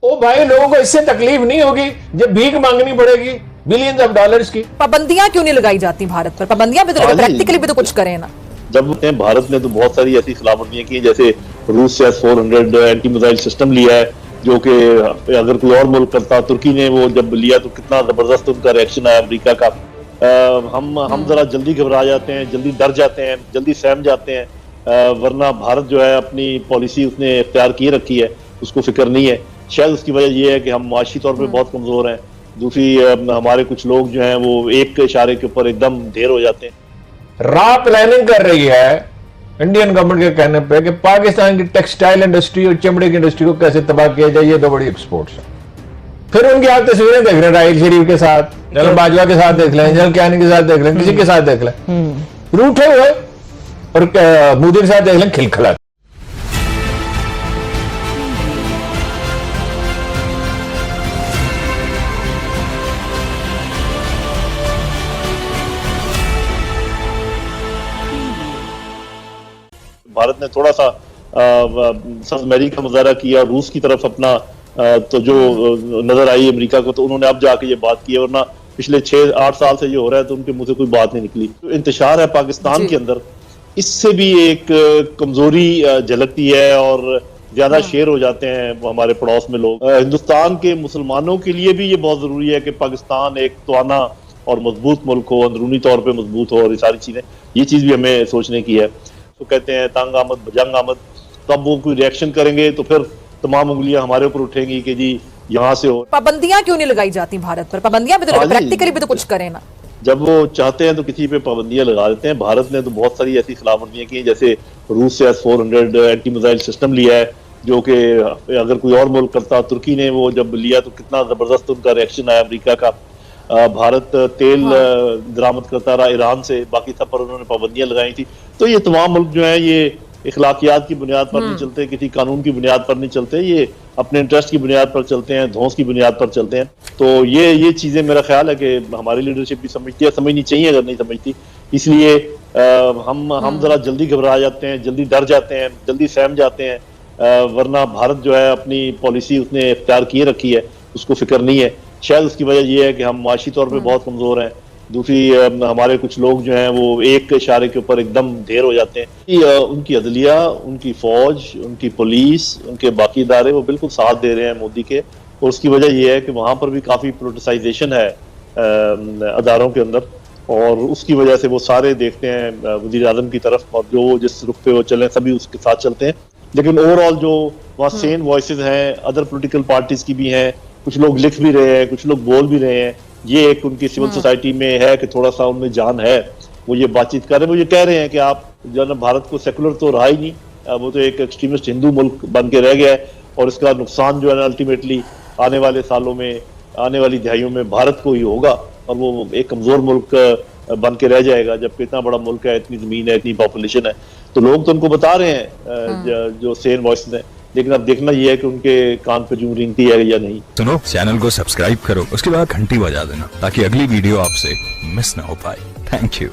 ओ भाई, लोगों को इससे तकलीफ नहीं होगी जब भीख मांगनी पड़ेगी बिलियंस ऑफ डॉलर्स की। पाबंदियां क्यों नहीं लगाई जाती भारत पर? पाबंदियां भी तो प्रैक्टिकली भी तो कुछ करें ना। जब भारत ने तो बहुत सारी ऐसी सलामतियां की, जैसे रूस से S-400 एंटी मिसाइल सिस्टम लिया है, जो कि अगर कोई और मुल्क करता, तुर्की ने वो जब लिया तो कितना जबरदस्त उनका रिएक्शन आया अमेरिका का। हम जरा जल्दी घबरा जाते हैं, जल्दी डर जाते हैं, जल्दी सहम जाते हैं, वरना भारत जो है अपनी पॉलिसी उसने इख्तियार की रखी है, उसको फिक्र नहीं है। शायद उसकी वजह यह है कि हम माशी तौर पर बहुत कमजोर हैं। दूसरी हमारे कुछ लोग जो हैं वो एक इशारे के ऊपर एकदम ढेर हो जाते हैं। रॉ प्लानिंग कर रही है इंडियन गवर्नमेंट के कहने पे कि पाकिस्तान की टेक्सटाइल इंडस्ट्री और चमड़े की इंडस्ट्री को कैसे तबाह किया जाए, ये तो बड़ी एक्सपोर्ट्स है। फिर उनकी आप तस्वीरें देख रहे हैं, राहिल शरीफ के साथ, जनरल बाजवा के साथ देख लें, जनरल कियानी के साथ देख लें, किसी के साथ देख लें, रूठे हुए, और मोदी के साथ देख लें खिलखिला। भारत ने थोड़ा सा साउथ अमेरिका का मुजाहरा किया, रूस की तरफ अपना तो जो नजर आई अमेरिका को, तो उन्होंने अब जाके ये बात की है, वरना पिछले 6-8 साल से ये हो रहा है तो उनके मुंह से कोई बात नहीं निकली। तो इंतशार है पाकिस्तान के अंदर, इससे भी एक कमजोरी झलकती है और ज्यादा शेर हो जाते हैं हमारे पड़ोस में लोग। हिंदुस्तान के मुसलमानों के लिए भी ये बहुत जरूरी है कि पाकिस्तान एक तवाना और मजबूत मुल्क हो, अंदरूनी तौर पर मजबूत हो, और ये सारी चीजें, ये चीज भी हमें सोचने की है। तो कहते हैं तंग आमद भजंग आमद, तब वो कोई रिएक्शन करेंगे तो फिर तमाम उंगलियां हमारे ऊपर उठेंगी कि जी यहाँ से हो। पाबंदियां क्यों नहीं लगाई जाती भारत पर? पाबंदियां भी तो प्रैक्टिकली भी तो कुछ करें ना। जब वो चाहते हैं तो किसी पे पाबंदियां लगा देते हैं। भारत ने तो बहुत सारी ऐसी सलामतियां की, जैसे रूस से S-400 एंटी मिसाइल सिस्टम लिया है, जो कि अगर कोई और मुल्क करता, तुर्की ने वो जब लिया तो कितना जबरदस्त उनका रिएक्शन आया अमेरिका का। भारत तेल दरामद करता रहा ईरान से, बाकी सब पर उन्होंने पाबंदियां लगाई थी। तो ये तमाम मुल्क जो है ये इखलाकियात की बुनियाद पर नहीं चलते, किसी कानून की बुनियाद पर नहीं चलते, ये अपने इंटरेस्ट की बुनियाद पर चलते हैं, धौंस की बुनियाद पर चलते हैं। तो ये चीजें मेरा ख्याल है कि हमारी लीडरशिप भी समझती है, समझनी चाहिए अगर नहीं समझती। इसलिए हम जरा जल्दी घबरा जाते हैं, जल्दी डर जाते हैं, जल्दी सहम जाते हैं, वरना भारत जो है अपनी पॉलिसी उसने इख्तियार की रखी है, उसको फिक्र नहीं है। शायद उसकी वजह यह है कि हम माशी तौर पे बहुत कमजोर हैं। दूसरी हमारे कुछ लोग जो हैं वो एक इशारे के ऊपर एकदम ढेर हो जाते हैं। उनकी अदलिया, उनकी फौज, उनकी पुलिस, उनके बाकी इदारे वो बिल्कुल साथ दे रहे हैं मोदी के, और उसकी वजह यह है कि वहाँ पर भी काफ़ी पोलिटिसाइजेशन है अदारों के अंदर, और उसकी वजह से वो सारे देखते हैं वज़ीर आज़म की तरफ, और जो जिस रुख पे वो चलें सभी उसके साथ चलते हैं। लेकिन ओवरऑल जो वहाँ सेन वॉइसेस हैं अदर पोलिटिकल पार्टीज की भी हैं, कुछ लोग लिख भी रहे हैं, कुछ लोग बोल भी रहे हैं, ये एक उनकी सिविल सोसाइटी में है कि थोड़ा सा उनमें जान है, वो ये बातचीत कर रहे हैं। वो ये कह रहे हैं कि आप जो है भारत को सेकुलर तो रहा ही नहीं, वो तो एक एक्सट्रीमिस्ट हिंदू मुल्क बन के रह गया है, और इसका नुकसान जो है ना अल्टीमेटली आने वाले सालों में, आने वाली दिहाइयों में भारत को ही होगा, और वो एक कमजोर मुल्क बन के रह जाएगा। जबकि इतना बड़ा मुल्क है, इतनी जमीन है, इतनी पॉपुलेशन है, तो लोग तो उनको बता रहे हैं जो सेन वॉइस है, लेकिन अब देखना यह है कि उनके कान पे जूं रेंगती है या नहीं। सुनो, चैनल को सब्सक्राइब करो, उसके बाद घंटी बजा देना ताकि अगली वीडियो आपसे मिस ना हो पाए। Thank you.